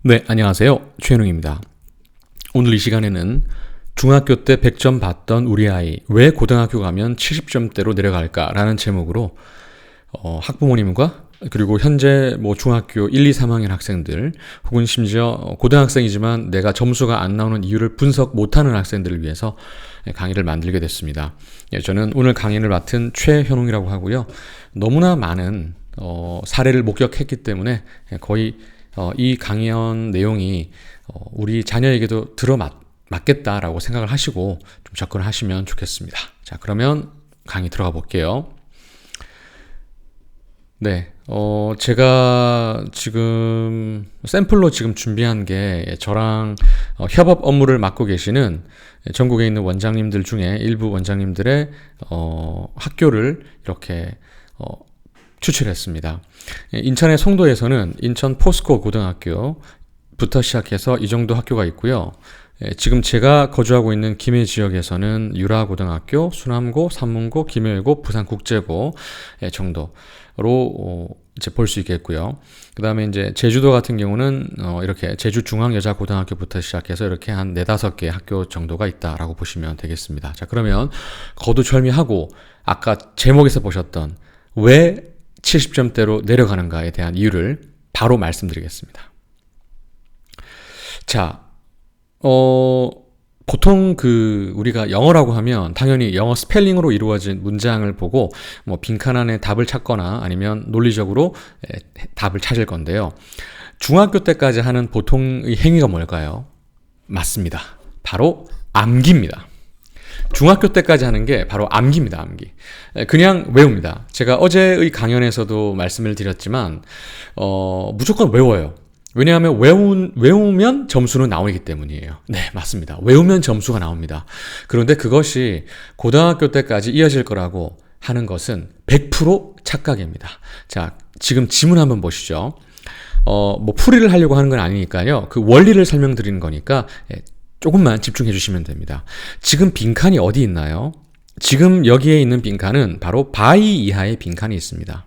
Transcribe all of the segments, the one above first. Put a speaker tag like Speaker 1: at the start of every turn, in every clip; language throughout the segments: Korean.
Speaker 1: 네, 안녕하세요. 최현웅입니다. 오늘 이 시간에는 중학교 때 100점 받던 우리 아이 왜 고등학교 가면 70점대로 내려갈까라는 제목으로 학부모님과 그리고 현재 중학교 1, 2, 3학년 학생들 혹은 심지어 고등학생이지만 내가 점수가 안 나오는 이유를 분석 못하는 학생들을 위해서 강의를 만들게 됐습니다. 저는 오늘 강의를 맡은 최현웅이라고 하고요. 너무나 많은 사례를 목격했기 때문에 거의 이 강연 내용이 우리 자녀에게도 들어맞겠다라고 생각을 하시고 좀 접근을 하시면 좋겠습니다. 자, 그러면 강의 들어가 볼게요. 네, 제가 지금 샘플로 지금 준비한 게 저랑 협업 업무를 맡고 계시는 전국에 있는 원장님들 중에 일부 원장님들의 학교를 이렇게 추출했습니다. 인천의 송도에서는 인천 포스코 고등학교부터 시작해서 이 정도 학교가 있고요. 지금 제가 거주하고 있는 김해 지역에서는 유라고등학교, 수남고, 삼문고, 김해고, 부산국제고 정도로 이제 볼 수 있겠고요. 그 다음에 이제 제주도 같은 경우는 이렇게 제주중앙여자고등학교부터 시작해서 이렇게 한 4-5개 학교 정도가 있다라고 보시면 되겠습니다. 자, 그러면 거두절미하고 아까 제목에서 보셨던 왜 70점대로 내려가는가에 대한 이유를 바로 말씀드리겠습니다. 자, 보통 우리가 영어라고 하면 당연히 영어 스펠링으로 이루어진 문장을 보고 빈칸 안에 답을 찾거나 아니면 논리적으로 답을 찾을 건데요. 중학교 때까지 하는 보통의 행위가 뭘까요? 맞습니다. 바로 암기입니다. 중학교 때까지 하는 게 바로 암기입니다. 암기. 그냥 외웁니다. 제가 어제의 강연에서도 말씀을 드렸지만 무조건 외워요. 왜냐하면 외우면 점수는 나오기 때문이에요. 네, 맞습니다. 외우면 점수가 나옵니다. 그런데 그것이 고등학교 때까지 이어질 거라고 하는 것은 100% 착각입니다. 자, 지금 지문 한번 보시죠. 풀이를 하려고 하는 건 아니니까요. 그 원리를 설명드리는 거니까 조금만 집중해 주시면 됩니다. 지금 빈칸이 어디 있나요? 지금 여기에 있는 빈칸은 바로 바이 이하의 빈칸이 있습니다.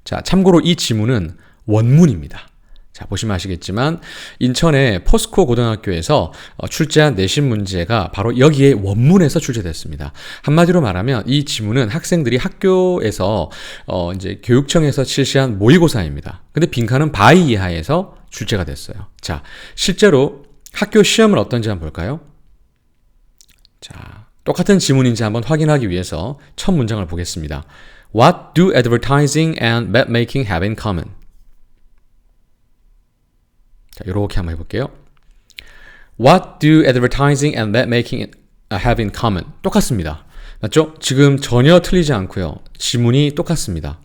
Speaker 1: 자, 참고로 이 지문은 원문입니다. 자, 보시면 아시겠지만 인천의 포스코 고등학교에서 출제한 내신 문제가 바로 여기에 원문에서 출제됐습니다. 한마디로 말하면 이 지문은 학생들이 학교에서 이제 교육청에서 실시한 모의고사입니다. 근데 빈칸은 바이 이하에서 출제가 됐어요. 자, 실제로 학교 시험은 어떤지 한번 볼까요? 자, 똑같은 지문인지 한번 확인하기 위해서 첫 문장을 보겠습니다. What do advertising and mapmaking have in common? 자, 이렇게 한번 해볼게요. What do advertising and mapmaking have in common? 똑같습니다. 맞죠? 지금 전혀 틀리지 않고요. 지문이 똑같습니다.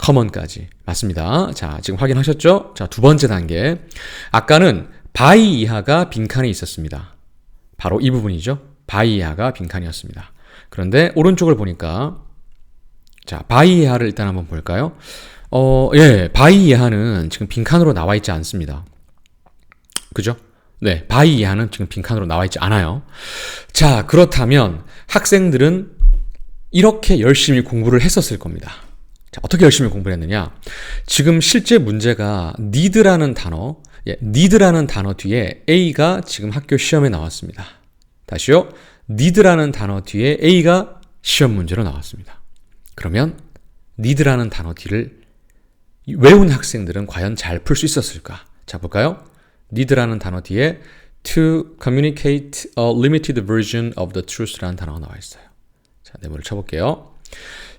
Speaker 1: common까지. 맞습니다. 자, 지금 확인하셨죠? 자, 두 번째 단계. 아까는 바이 이하가 빈칸이 있었습니다. 바로 이 부분이죠. 바이 이하가 빈칸이었습니다. 그런데 오른쪽을 보니까 자, 바이 이하를 일단 한번 볼까요? 바이 이하는 지금 빈칸으로 나와 있지 않습니다. 그죠? 네, 바이 이하는 지금 빈칸으로 나와 있지 않아요. 자, 그렇다면 학생들은 이렇게 열심히 공부를 했었을 겁니다. 자, 어떻게 열심히 공부를 했느냐? 지금 실제 문제가 need라는 단어 뒤에 A가 지금 학교 시험에 나왔습니다. 다시요. need라는 단어 뒤에 A가 시험 문제로 나왔습니다. 그러면 need라는 단어 뒤를 외운 학생들은 과연 잘 풀 수 있었을까? 자, 볼까요? need라는 단어 뒤에 to communicate a limited version of the truth라는 단어가 나와 있어요. 자, 네모를 쳐볼게요.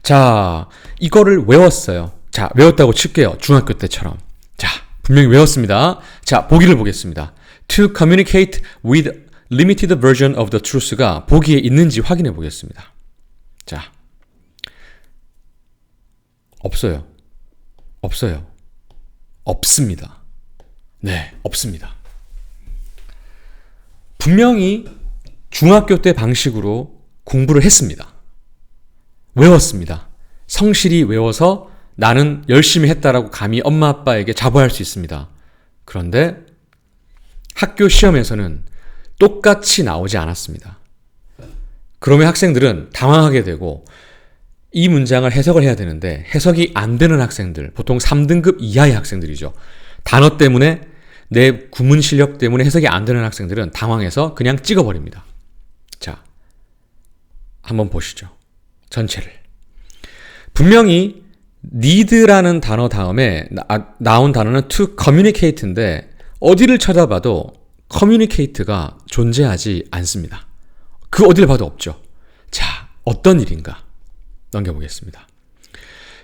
Speaker 1: 자, 이거를 외웠어요. 자, 외웠다고 칠게요. 중학교 때처럼. 자, 분명히 외웠습니다. 자, 보기를 보겠습니다. To communicate with limited version of the truth가 보기에 있는지 확인해 보겠습니다. 자, 없어요. 없습니다. 네, 없습니다. 분명히 중학교 때 방식으로 공부를 했습니다. 외웠습니다. 성실히 외워서 나는 열심히 했다라고 감히 엄마 아빠에게 자부할 수 있습니다. 그런데 학교 시험에서는 똑같이 나오지 않았습니다. 그러면 학생들은 당황하게 되고 이 문장을 해석을 해야 되는데 해석이 안 되는 학생들, 보통 3등급 이하의 학생들이죠. 단어 때문에 내 구문 실력 때문에 해석이 안 되는 학생들은 당황해서 그냥 찍어버립니다. 자, 한번 보시죠. 전체를. 분명히 need라는 단어 다음에 나온 단어는 to communicate인데 어디를 찾아봐도 communicate가 존재하지 않습니다. 그 어디를 봐도 없죠. 자, 어떤 일인가? 넘겨보겠습니다.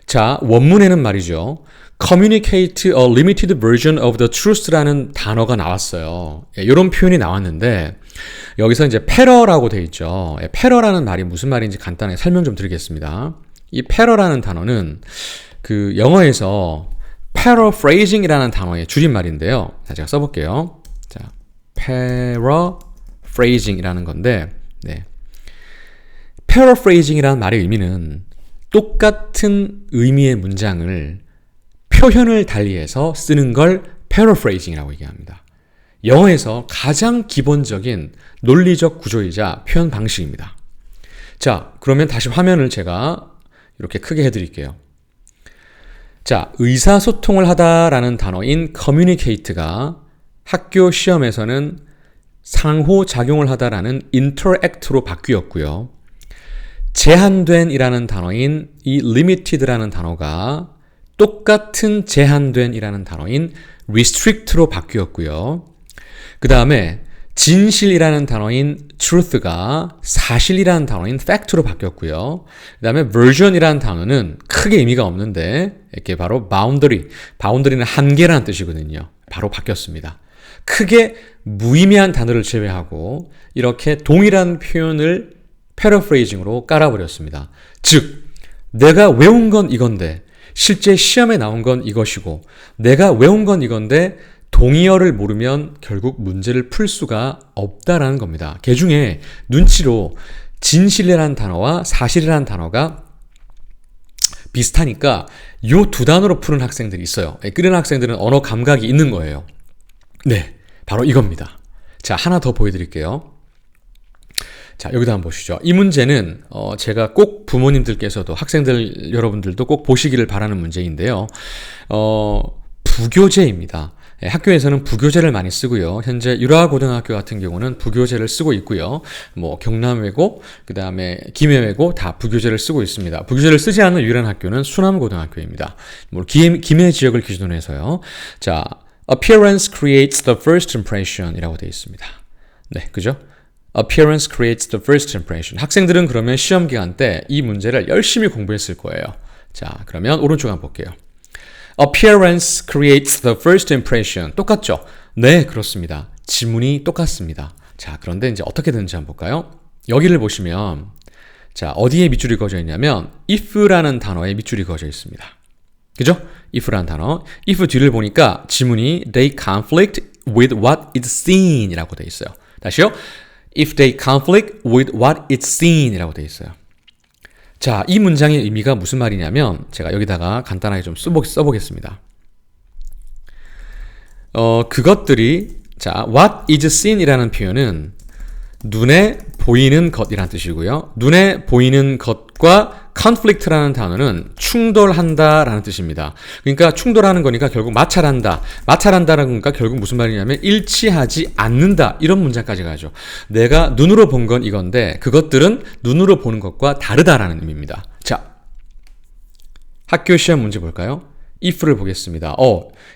Speaker 1: 자, 원문에는 말이죠. communicate a limited version of the truth라는 단어가 나왔어요. 이런 표현이 나왔는데 여기서 이제 parall라고 돼 있죠. parall라는 말이 무슨 말인지 간단하게 설명 좀 드리겠습니다. 이 parall라는 단어는 그 영어에서 paraphrasing이라는 단어의 줄임말인데요. 자, 제가 써볼게요. 자, paraphrasing이라는 건데, 네. paraphrasing이라는 말의 의미는 똑같은 의미의 문장을 표현을 달리해서 쓰는 걸 paraphrasing이라고 얘기합니다. 영어에서 가장 기본적인 논리적 구조이자 표현 방식입니다. 자, 그러면 다시 화면을 제가 이렇게 크게 해드릴게요. 자, 의사소통을 하다라는 단어인 communicate가 학교 시험에서는 상호작용을 하다라는 interact로 바뀌었고요. 제한된이라는 단어인 이 limited라는 단어가 똑같은 제한된이라는 단어인 restrict로 바뀌었고요. 그 다음에 진실이라는 단어인 truth가 사실이라는 단어인 fact로 바뀌었고요. 그 다음에 version이라는 단어는 크게 의미가 없는데 이렇게 바로 boundary는 한계라는 뜻이거든요. 바로 바뀌었습니다. 크게 무의미한 단어를 제외하고 이렇게 동일한 표현을 paraphrasing으로 깔아버렸습니다. 즉, 내가 외운 건 이건데 실제 시험에 나온 건 이것이고 내가 외운 건 이건데 동의어를 모르면 결국 문제를 풀 수가 없다라는 겁니다. 그 중에 눈치로 진실이라는 단어와 사실이라는 단어가 비슷하니까 이 두 단어로 푸는 학생들이 있어요. 끄는 학생들은 언어 감각이 있는 거예요. 네, 바로 이겁니다. 자, 하나 더 보여드릴게요. 자, 여기다 한번 보시죠. 이 문제는 제가 꼭 부모님들께서도 학생들 여러분들도 꼭 보시기를 바라는 문제인데요. 부교재입니다. 학교에서는 부교재를 많이 쓰고요. 현재 유라고등학교 같은 경우는 부교재를 쓰고 있고요. 뭐 경남외고, 그 다음에 김해외고 다 부교재를 쓰고 있습니다. 부교재를 쓰지 않는 유일한 학교는 수남고등학교입니다. 뭐 김해 지역을 기준으로 해서요. 자, appearance creates the first impression 이라고 되어 있습니다. 네, 그죠? Appearance creates the first impression. 학생들은 그러면 시험 기간 때 이 문제를 열심히 공부했을 거예요. 자, 그러면 오른쪽 한번 볼게요. Appearance creates the first impression. 똑같죠? 네, 그렇습니다. 지문이 똑같습니다. 자, 그런데 이제 어떻게 되는지 한번 볼까요? 여기를 보시면 자, 어디에 밑줄이 그어져 있냐면 if라는 단어에 밑줄이 그어져 있습니다. 그죠? if라는 단어. if 뒤를 보니까 지문이 they conflict with what is seen 이라고 되어 있어요. 다시요. If they conflict with what is seen 이라고 되어 있어요. 자, 이 문장의 의미가 무슨 말이냐면 제가 여기다가 간단하게 좀 써보겠습니다. 그것들이 자, what is seen 이라는 표현은 눈에 보이는 것이라는 뜻이고요. 눈에 보이는 것과 conflict라는 단어는 충돌한다라는 뜻입니다. 그러니까 충돌하는 거니까 결국 마찰한다. 마찰한다라는 거니까 결국 무슨 말이냐면 일치하지 않는다. 이런 문장까지 가죠. 내가 눈으로 본 건 이건데 그것들은 눈으로 보는 것과 다르다라는 의미입니다. 자, 학교 시험 문제 볼까요? if를 보겠습니다.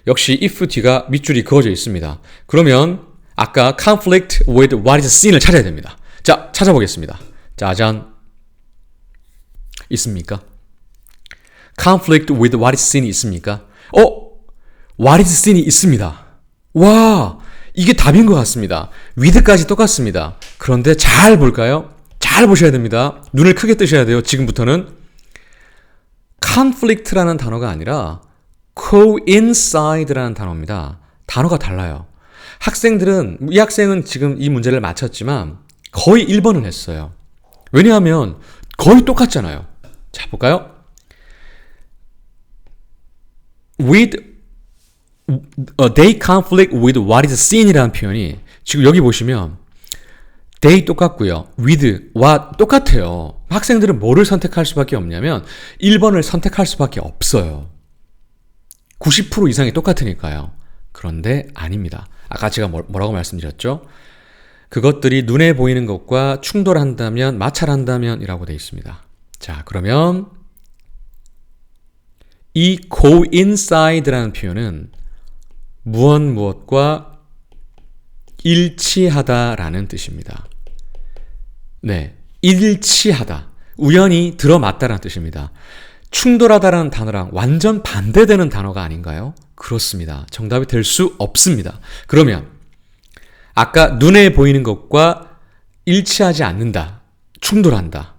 Speaker 1: 역시 if 뒤가 밑줄이 그어져 있습니다. 그러면 아까 conflict with what is seen을 찾아야 됩니다. 자, 찾아보겠습니다. 짜잔. 있습니까? conflict with what is seen이 있습니까? what is seen이 있습니다. 와, 이게 답인 것 같습니다. with까지 똑같습니다. 그런데 잘 볼까요? 잘 보셔야 됩니다. 눈을 크게 뜨셔야 돼요. 지금부터는 conflict라는 단어가 아니라 coincide라는 단어입니다. 단어가 달라요. 이 학생은 지금 이 문제를 맞췄지만 거의 1번을 했어요. 왜냐하면 거의 똑같잖아요. 자, 볼까요? They conflict with what is seen 이라는 표현이 지금 여기 보시면 they 똑같고요. with, what 똑같아요. 학생들은 뭐를 선택할 수밖에 없냐면 1번을 선택할 수밖에 없어요. 90% 이상이 똑같으니까요. 그런데 아닙니다. 아까 제가 뭐라고 말씀드렸죠? 그것들이 눈에 보이는 것과 충돌한다면, 마찰한다면 이라고 되어 있습니다. 자, 그러면 이 coincide라는 표현은 무엇과 일치하다라는 뜻입니다. 네, 일치하다. 우연히 들어맞다라는 뜻입니다. 충돌하다라는 단어랑 완전 반대되는 단어가 아닌가요? 그렇습니다. 정답이 될 수 없습니다. 그러면 아까 눈에 보이는 것과 일치하지 않는다, 충돌한다.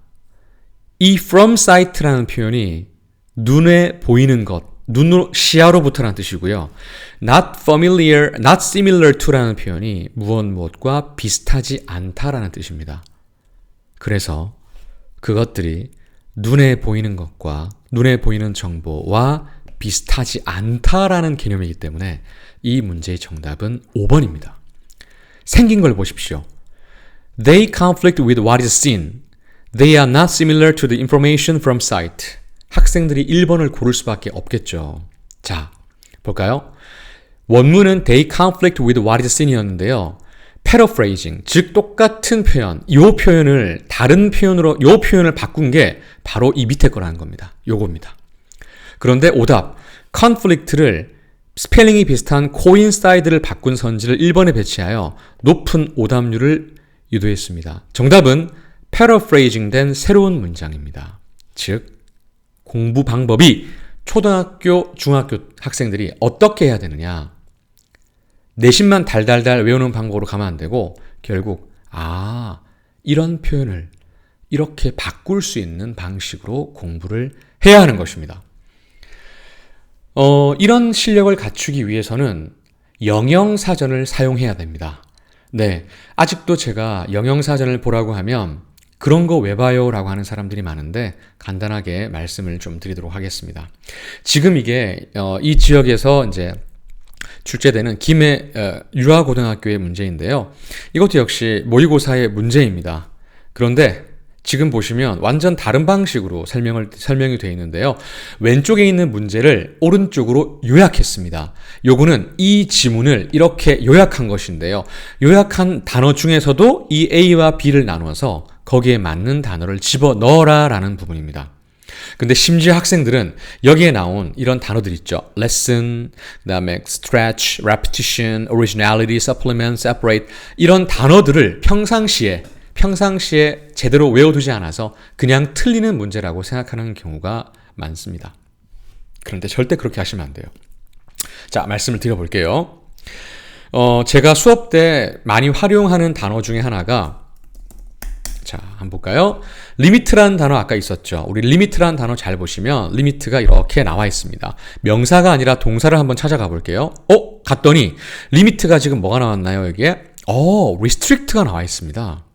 Speaker 1: 이 from sight라는 표현이 눈에 보이는 것, 눈으로 시야로부터라는 뜻이고요. not familiar, not similar to라는 표현이 무엇과 비슷하지 않다라는 뜻입니다. 그래서 그것들이 눈에 보이는 것과 눈에 보이는 정보와 비슷하지 않다라는 개념이기 때문에 이 문제의 정답은 5번입니다. 생긴 걸 보십시오. They conflict with what is seen. They are not similar to the information from sight. 학생들이 1번을 고를 수밖에 없겠죠. 자, 볼까요? 원문은 they conflict with what is seen 이었는데요. paraphrasing, 즉 똑같은 표현, 이 표현을 다른 표현으로 이 표현을 바꾼 게 바로 이 밑에 거라는 겁니다. 요겁니다. 그런데 오답, conflict를 스펠링이 비슷한 coincide를 바꾼 선지를 1번에 배치하여 높은 오답률을 유도했습니다. 정답은 paraphrasing 된 새로운 문장입니다. 즉 공부 방법이 초등학교, 중학교 학생들이 어떻게 해야 되느냐. 내신만 달달달 외우는 방법으로 가면 안 되고 결국 이런 표현을 이렇게 바꿀 수 있는 방식으로 공부를 해야 하는 것입니다. 이런 실력을 갖추기 위해서는 영영사전을 사용해야 됩니다. 네, 아직도 제가 영영사전을 보라고 하면 그런 거 왜 봐요? 라고 하는 사람들이 많은데 간단하게 말씀을 좀 드리도록 하겠습니다. 지금 이게 이 지역에서 이제 출제되는 김해 유아고등학교의 문제인데요. 이것도 역시 모의고사의 문제입니다. 그런데 지금 보시면 완전 다른 방식으로 설명이 되어 있는데요. 왼쪽에 있는 문제를 오른쪽으로 요약했습니다. 요거는 이 지문을 이렇게 요약한 것인데요. 요약한 단어 중에서도 이 A와 B를 나눠서 거기에 맞는 단어를 집어넣어라 라는 부분입니다. 근데 심지어 학생들은 여기에 나온 이런 단어들 있죠. lesson, 그 다음에 stretch, repetition, originality, supplement, separate 이런 단어들을 평상시에 제대로 외워두지 않아서 그냥 틀리는 문제라고 생각하는 경우가 많습니다. 그런데 절대 그렇게 하시면 안 돼요. 자, 말씀을 드려볼게요. 제가 수업 때 많이 활용하는 단어 중에 하나가 자, 한번 볼까요? 리미트라는 단어 아까 있었죠. 우리 리미트라는 단어 잘 보시면 리미트가 이렇게 나와 있습니다. 명사가 아니라 동사를 한번 찾아가 볼게요. 갔더니 리미트가 지금 뭐가 나왔나요? 여기에? restrict가 나와 있습니다.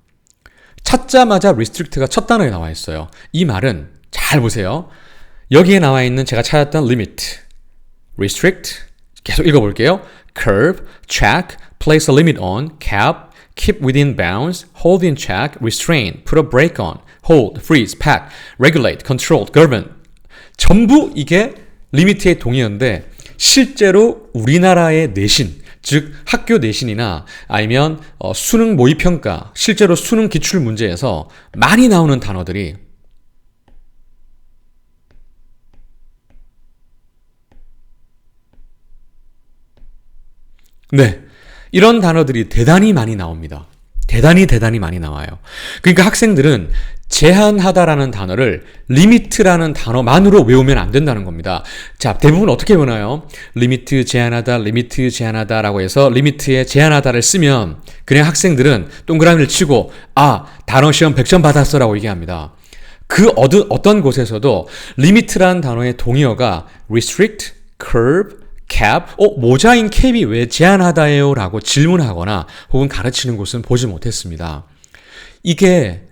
Speaker 1: 찾자마자 restrict가 첫 단어에 나와 있어요. 이 말은 잘 보세요. 여기에 나와 있는 제가 찾았던 limit, restrict, 계속 읽어볼게요. curb, check, place a limit on, cap, keep within bounds, hold in check, restrain, put a brake on, hold, freeze, pat, regulate, control, govern. 전부 이게 리미트의 동의어인데 실제로 우리나라의 내신, 즉 학교 내신이나 아니면 수능 모의평가, 실제로 수능 기출 문제에서 많이 나오는 단어들이 네, 이런 단어들이 대단히 많이 나옵니다. 대단히 많이 나와요. 그러니까 학생들은 제한하다라는 단어를 리미트라는 단어만으로 외우면 안 된다는 겁니다. 자, 대부분 어떻게 외우나요? 리미트 제한하다라고 해서 리미트에 제한하다를 쓰면 그냥 학생들은 동그라미를 치고 단어 시험 100점 받았어라고 얘기합니다. 그 어떤 곳에서도 리미트라는 단어의 동의어가 restrict, curb, cap, 모자인 캡이 왜 제한하다예요? 라고 질문하거나 혹은 가르치는 곳은 보지 못했습니다. 이게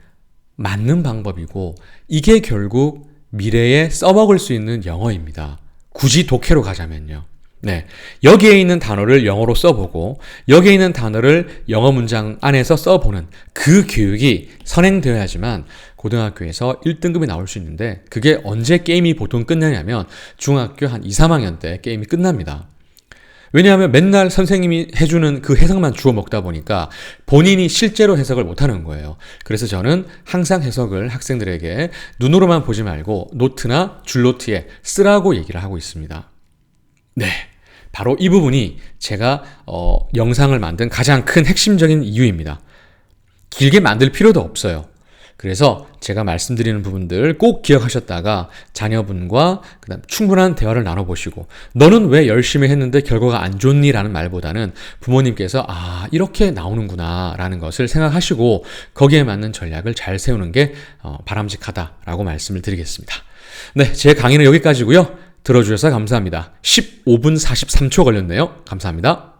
Speaker 1: 맞는 방법이고 이게 결국 미래에 써먹을 수 있는 영어입니다. 굳이 독해로 가자면요. 네, 여기에 있는 단어를 영어로 써보고 여기에 있는 단어를 영어 문장 안에서 써보는 그 교육이 선행되어야지만 고등학교에서 1등급이 나올 수 있는데 그게 언제 게임이 보통 끝나냐면 중학교 한 2, 3학년 때 게임이 끝납니다. 왜냐하면 맨날 선생님이 해주는 그 해석만 주워 먹다 보니까 본인이 실제로 해석을 못하는 거예요. 그래서 저는 항상 해석을 학생들에게 눈으로만 보지 말고 노트나 줄노트에 쓰라고 얘기를 하고 있습니다. 네, 바로 이 부분이 제가 영상을 만든 가장 큰 핵심적인 이유입니다. 길게 만들 필요도 없어요. 그래서 제가 말씀드리는 부분들 꼭 기억하셨다가 자녀분과 그다음 충분한 대화를 나눠보시고 너는 왜 열심히 했는데 결과가 안 좋니? 라는 말보다는 부모님께서 이렇게 나오는구나 라는 것을 생각하시고 거기에 맞는 전략을 잘 세우는 게 바람직하다라고 말씀을 드리겠습니다. 네, 제 강의는 여기까지고요. 들어주셔서 감사합니다. 15분 43초 걸렸네요. 감사합니다.